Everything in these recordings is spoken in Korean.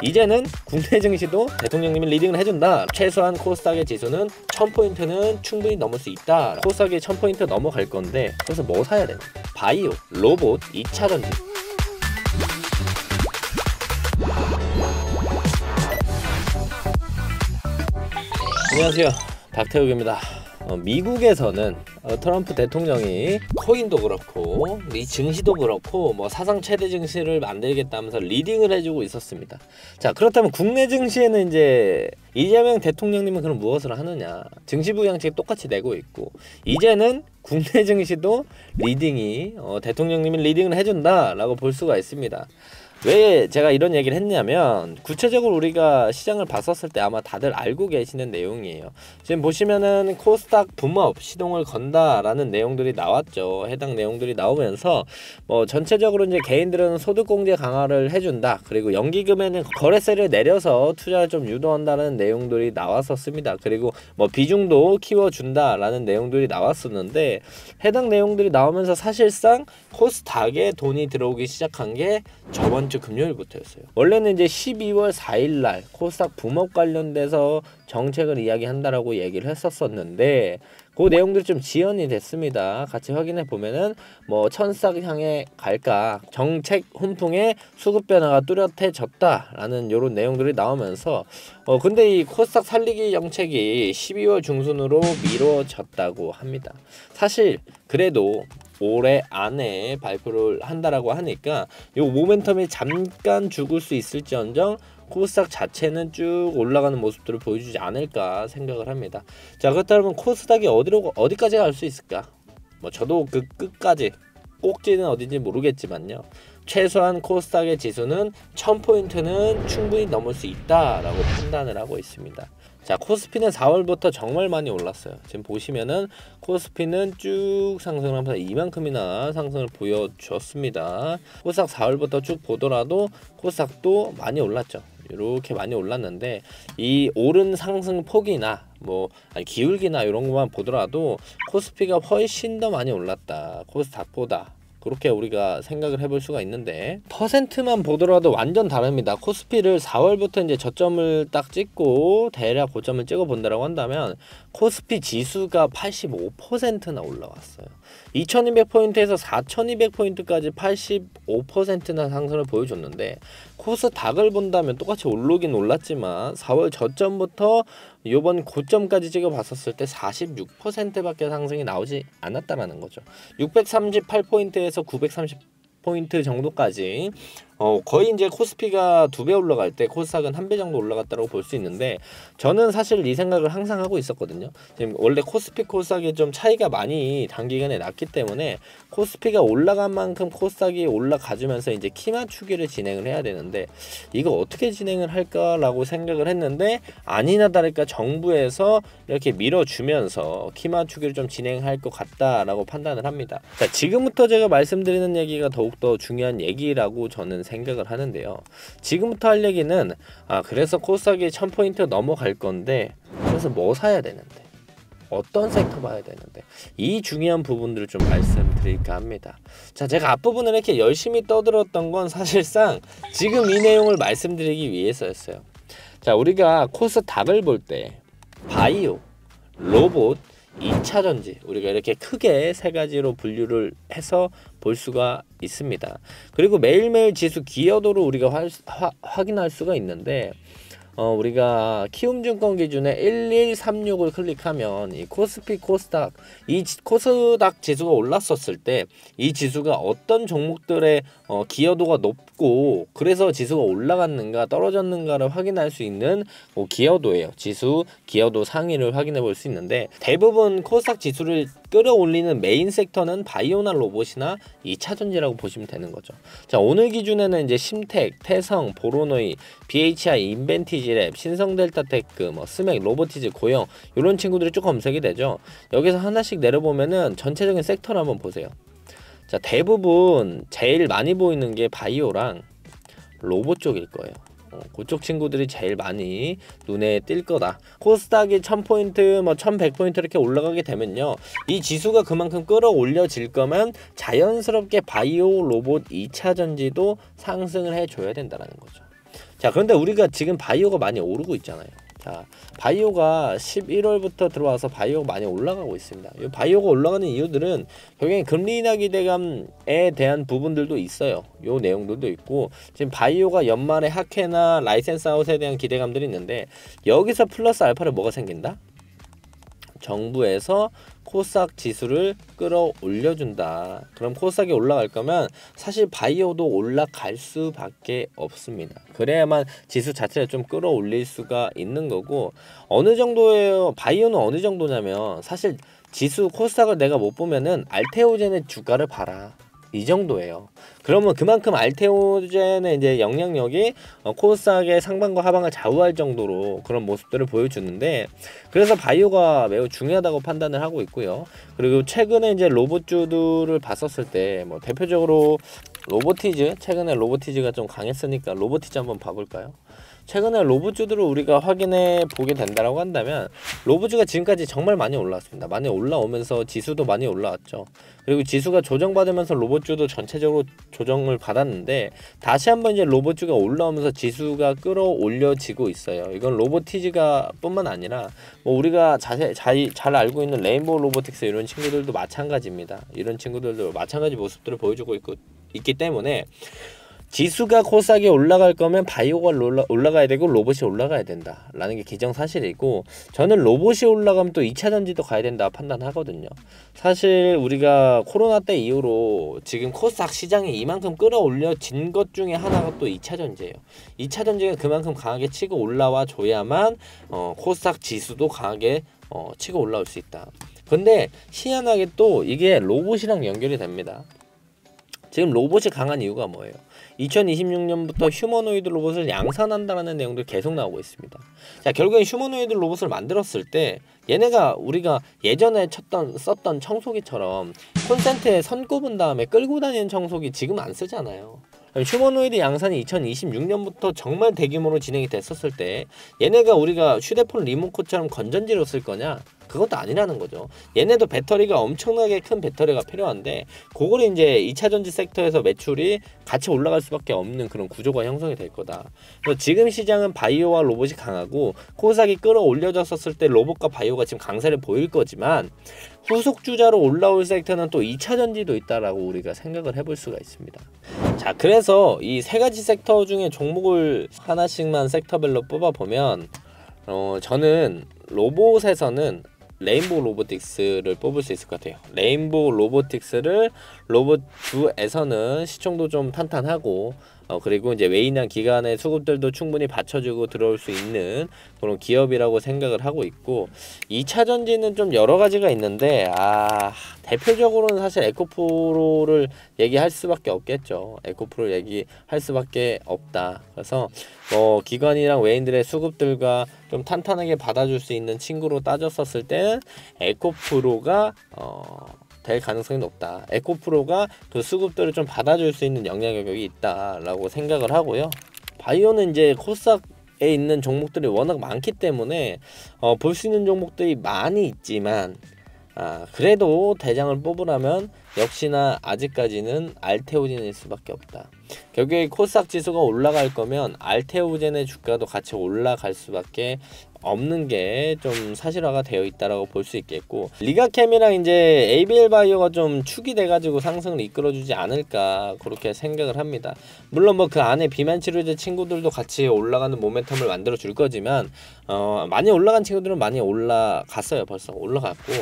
이제는 국내 증시도 대통령님이 리딩을 해준다. 최소한 코스닥의 지수는 1000포인트는 충분히 넘을 수 있다. 코스닥이 1000포인트 넘어갈 건데 그래서 뭐 사야 되나? 바이오, 로봇, 2차전지. 안녕하세요, 박태욱입니다. 미국에서는 트럼프 대통령이 코인도 그렇고 이 증시도 그렇고 뭐 사상 최대 증시를 만들겠다면서 리딩을 해주고 있었습니다. 자, 그렇다면 국내 증시에는 이제 이재명 대통령님은 그럼 무엇을 하느냐? 증시 부양책 똑같이 내고 있고 이제는 국내 증시도 리딩이 대통령님이 리딩을 해준다라고 볼 수가 있습니다. 왜 제가 이런 얘기를 했냐면 구체적으로 우리가 시장을 봤었을 때 아마 다들 알고 계시는 내용이에요. 지금 보시면은 코스닥 붐업 시동을 건다라는 내용들이 나왔죠. 해당 내용들이 나오면서 뭐 전체적으로 이제 개인들은 소득공제 강화를 해준다. 그리고 연기금에는 거래세를 내려서 투자를 좀 유도한다는 내용들이 나왔었습니다. 그리고 뭐 비중도 키워준다라는 내용들이 나왔었는데 해당 내용들이 나오면서 사실상 코스닥에 돈이 들어오기 시작한 게 저번 주 금요일부터였어요. 원래는 이제 12월 4일 날 코스닥 붐업 관련돼서 정책을 이야기한다라고 얘기를 했었었는데 그 내용들이 좀 지연이 됐습니다. 같이 확인해 보면은 뭐 천싹 향해 갈까, 정책 훈풍에 수급 변화가 뚜렷해졌다라는 요런 내용들이 나오면서 근데 이 코스닥 살리기 정책이 12월 중순으로 미뤄졌다고 합니다. 사실 그래도 올해 안에 발표를 한다라고 하니까 요 모멘텀이 잠깐 죽을 수 있을지언정 코스닥 자체는 쭉 올라가는 모습들을 보여주지 않을까 생각을 합니다. 자, 그렇다면 코스닥이 어디까지 갈 수 있을까? 뭐 저도 그 끝까지 꼭지는 어딘지 모르겠지만요. 최소한 코스닥의 지수는 1000포인트는 충분히 넘을 수 있다라고 판단을 하고 있습니다. 자, 코스피는 4월부터 정말 많이 올랐어요. 지금 보시면은 코스피는 쭉 상승을 하면서 이만큼이나 상승을 보여줬습니다. 코스닥 4월부터 쭉 보더라도 코스닥도 많이 올랐죠. 이렇게 많이 올랐는데 이 오른 상승 폭이나 기울기나 이런 것만 보더라도 코스피가 훨씬 더 많이 올랐다. 코스닥보다. 그렇게 우리가 생각을 해볼 수가 있는데 퍼센트만 보더라도 완전 다릅니다. 코스피를 4월부터 이제 저점을 딱 찍고 대략 고점을 찍어 본다라고 한다면 코스피 지수가 85%나 올라왔어요. 2200포인트에서 4200포인트까지 85%나 상승을 보여줬는데 코스닥을 본다면 똑같이 오르긴 올랐지만 4월 저점부터 이번 고점까지 찍어봤었을 때 46%밖에 상승이 나오지 않았다라는 거죠. 638포인트에서 930포인트 정도까지 거의 이제 코스피가 2배 올라갈 때 코스닥은 1배 정도 올라갔다고 볼 수 있는데 저는 사실 이 생각을 항상 하고 있었거든요. 지금 원래 코스피 코스닥이 좀 차이가 많이 단기간에 났기 때문에 코스피가 올라간 만큼 코스닥이 올라가주면서 이제 키 맞추기를 진행을 해야 되는데 이거 어떻게 진행을 할까라고 생각을 했는데 아니나 다를까 정부에서 이렇게 밀어주면서 키 맞추기를 좀 진행할 것 같다라고 판단을 합니다. 자, 지금부터 제가 말씀드리는 얘기가 더욱더 중요한 얘기라고 저는 생각을 하는데요. 지금부터 할 얘기는 그래서 코스닥이 1000포인트 넘어갈 건데 그래서 뭐 사야 되는데 어떤 섹터 봐야 되는데 이 중요한 부분들을 좀 말씀드릴까 합니다. 자, 제가 앞부분을 이렇게 열심히 떠들었던 건 사실상 지금 이 내용을 말씀드리기 위해서였어요. 자, 우리가 코스닥을 볼 때 바이오, 로봇, 2차전지 우리가 이렇게 크게 세 가지로 분류를 해서 볼 수가 있습니다. 그리고 매일매일 지수 기여도를 우리가 확인할 수가 있는데 우리가 키움증권 기준에 1136을 클릭하면 이 코스피 코스닥 이 코스닥 지수가 올랐었을 때 이 지수가 어떤 종목들의 기여도가 높고 그래서 지수가 올라갔는가 떨어졌는가를 확인할 수 있는 기여도예요. 지수 기여도 상위를 확인해 볼 수 있는데 대부분 코스닥 지수를 끌어올리는 메인 섹터는 바이오나 로봇이나 2차전지라고 보시면 되는 거죠. 자, 오늘 기준에는 이제 심텍, 태성, 보로노이, BHI, 인벤티지랩, 신성델타테크, 스맥, 로보티즈, 고영 이런 친구들이 쭉 검색이 되죠. 여기서 하나씩 내려보면은 전체적인 섹터를 한번 보세요. 자, 대부분 제일 많이 보이는 게 바이오랑 로봇 쪽일 거예요. 그쪽 친구들이 제일 많이 눈에 띌 거다. 코스닥이 1000포인트, 1100포인트 이렇게 올라가게 되면요, 이 지수가 그만큼 끌어올려질 거면 자연스럽게 바이오, 로봇, 2차전지도 상승을 해줘야 된다는 거죠. 자, 그런데 우리가 지금 바이오가 많이 오르고 있잖아요. 자, 바이오가 11월부터 들어와서 바이오가 많이 올라가고 있습니다. 이 바이오가 올라가는 이유들은 결국엔 금리 인하 기대감에 대한 부분들도 있어요. 요 내용들도 있고, 지금 바이오가 연말에 학회나 라이센스 아웃에 대한 기대감들이 있는데, 여기서 플러스 알파를 뭐가 생긴다? 정부에서 코스닥 지수를 끌어올려준다. 그럼 코스닥이 올라갈 거면 사실 바이오도 올라갈 수밖에 없습니다. 그래야만 지수 자체를 좀 끌어올릴 수가 있는 거고, 어느 정도예요? 바이오는 어느 정도냐면 사실 지수 코스닥을 내가 못 보면은 알테오젠의 주가를 봐라. 이 정도예요. 그러면 그만큼 알테오젠의 이제 영향력이 코스닥의 상방과 하방을 좌우할 정도로 그런 모습들을 보여주는데, 그래서 바이오가 매우 중요하다고 판단을 하고 있고요. 그리고 최근에 이제 로봇주들을 봤었을 때 뭐 대표적으로 로보티즈, 최근에 로보티즈가 좀 강했으니까 로보티즈 한번 봐볼까요? 최근에 로봇주들을 우리가 확인해 보게 된다라고 한다면, 로봇주가 지금까지 정말 많이 올라왔습니다. 많이 올라오면서 지수도 많이 올라왔죠. 그리고 지수가 조정받으면서 로봇주도 전체적으로 조정을 받았는데, 다시 한번 이제 로봇주가 올라오면서 지수가 끌어올려지고 있어요. 이건 로보티즈가 뿐만 아니라 뭐 우리가 잘 알고 있는 레인보우 로보틱스 이런 친구들도 마찬가지입니다. 이런 친구들도 마찬가지 모습들을 보여주고 있기 때문에, 지수가 코스닥에 올라갈 거면 바이오가 올라가야 되고 로봇이 올라가야 된다 라는 게 기정사실이고, 저는 로봇이 올라가면 또 2차전지도 가야 된다 판단하거든요. 사실 우리가 코로나 때 이후로 지금 코스닥 시장이 이만큼 끌어올려진 것 중에 하나가 또 2차전지예요. 2차전지가 그만큼 강하게 치고 올라와 줘야만 코스닥 지수도 강하게 치고 올라올 수 있다. 근데 희한하게 또 이게 로봇이랑 연결이 됩니다. 지금 로봇이 강한 이유가 뭐예요? 2026년부터 휴머노이드 로봇을 양산한다라는 내용들이 계속 나오고 있습니다. 자, 결국엔 휴머노이드 로봇을 만들었을 때 얘네가 우리가 예전에 썼던 청소기처럼 콘센트에 선 꼽은 다음에 끌고 다니는 청소기 지금 안 쓰잖아요. 휴머노이드 양산이 2026년부터 정말 대규모로 진행이 됐었을 때 얘네가 우리가 휴대폰 리모컨처럼 건전지로 쓸 거냐? 그것도 아니라는 거죠. 얘네도 배터리가 엄청나게 큰 배터리가 필요한데, 그걸 이제 2차전지 섹터에서 매출이 같이 올라갈 수밖에 없는 그런 구조가 형성이 될 거다. 그래서 지금 시장은 바이오와 로봇이 강하고, 코스닥이 끌어올려졌었을 때 로봇과 바이오가 지금 강세를 보일 거지만, 후속 주자로 올라올 섹터는 또 2차전지도 있다라고 우리가 생각을 해볼 수가 있습니다. 자, 그래서 이 세 가지 섹터 중에 종목을 하나씩만 섹터별로 뽑아보면, 저는 로봇에서는 레인보우 로보틱스를 뽑을 수 있을 것 같아요. 레인보우 로보틱스를 로봇주에서는 시총도 좀 탄탄하고, 그리고 이제 외인한 기관의 수급들도 충분히 받쳐주고 들어올 수 있는 그런 기업이라고 생각을 하고 있고, 2차전지는 좀 여러 가지가 있는데, 대표적으로는 사실 에코프로를 얘기할 수밖에 없겠죠. 에코프로 얘기할 수밖에 없다. 그래서 기관이랑 외인들의 수급들과 좀 탄탄하게 받아줄 수 있는 친구로 따졌었을 때는 에코프로가 될 가능성이 높다. 에코프로가 그 수급들을 좀 받아줄 수 있는 영향력이 있다라고 생각을 하고요. 바이오는 이제 코스닥에 있는 종목들이 워낙 많기 때문에 볼 수 있는 종목들이 많이 있지만, 그래도 대장을 뽑으라면 역시나 아직까지는 알테오젠일 수밖에 없다. 결국에 코스닥 지수가 올라갈 거면 알테오젠의 주가도 같이 올라갈 수밖에 없는 게 좀 사실화가 되어 있다라고 볼 수 있겠고, 리가캠이랑 이제 ABL 바이오가 좀 축이 돼가지고 상승을 이끌어주지 않을까 그렇게 생각을 합니다. 물론 뭐 그 안에 비만 치료제 친구들도 같이 올라가는 모멘텀을 만들어 줄 거지만, 많이 올라간 친구들은 많이 올라갔어요. 벌써 올라갔고,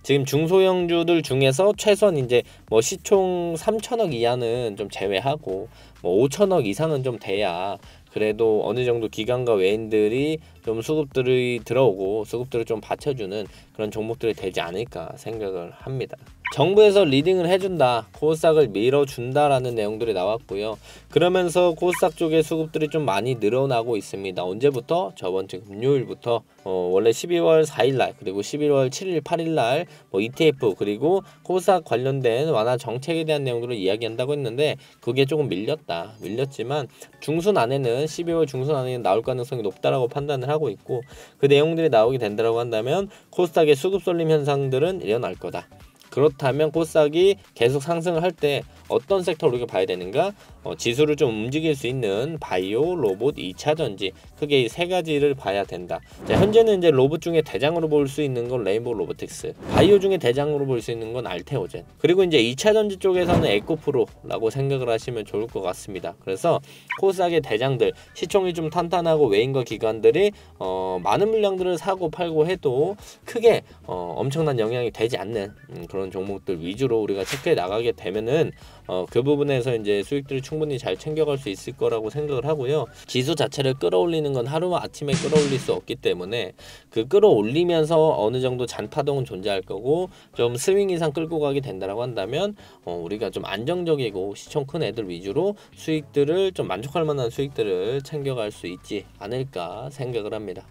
지금 중소형주들 중에서 최소한 이제 뭐 시총 3천억 이하는 좀 제외하고 뭐 5천억 이상은 좀 돼야 그래도 어느 정도 기관과 외인들이 좀 수급들이 들어오고 수급들을 좀 받쳐주는 그런 종목들이 되지 않을까 생각을 합니다. 정부에서 리딩을 해준다, 코스닥을 밀어준다라는 내용들이 나왔고요. 그러면서 코스닥 쪽의 수급들이 좀 많이 늘어나고 있습니다. 언제부터? 저번 주 금요일부터 원래 12월 4일날 그리고 11월 7일 8일날 뭐 ETF 그리고 코스닥 관련된 완화 정책에 대한 내용들을 이야기한다고 했는데, 그게 조금 밀렸지만 중순 안에는 12월 중순 안에는 나올 가능성이 높다라고 판단을 하고 있고, 그 내용들이 나오게 된다고 한다면 코스닥의 수급 쏠림 현상들은 일어날 거다. 그렇다면 코스닥이 계속 상승을 할 때 어떤 섹터를 우리가 봐야 되는가? 지수를 좀 움직일 수 있는 바이오, 로봇, 2차 전지, 크게 이 세 가지를 봐야 된다. 자, 현재는 이제 로봇 중에 대장으로 볼 수 있는 건 레인보우 로보틱스, 바이오 중에 대장으로 볼 수 있는 건 알테오젠, 그리고 이제 2차 전지 쪽에서는 에코프로라고 생각을 하시면 좋을 것 같습니다. 그래서 코스닥의 대장들, 시총이 좀 탄탄하고 외인과 기관들이 많은 물량들을 사고 팔고 해도 크게 엄청난 영향이 되지 않는 그런 종목들 위주로 우리가 체크해 나가게 되면은 그 부분에서 이제 수익들을 충분히 잘 챙겨갈 수 있을 거라고 생각을 하고요. 지수 자체를 끌어올리는 건 하루 아침에 끌어올릴 수 없기 때문에 그 끌어올리면서 어느 정도 잔파동은 존재할 거고, 좀 스윙 이상 끌고 가게 된다라고 한다면 우리가 좀 안정적이고 시총 큰 애들 위주로 수익들을 좀 만족할 만한 수익들을 챙겨갈 수 있지 않을까 생각을 합니다.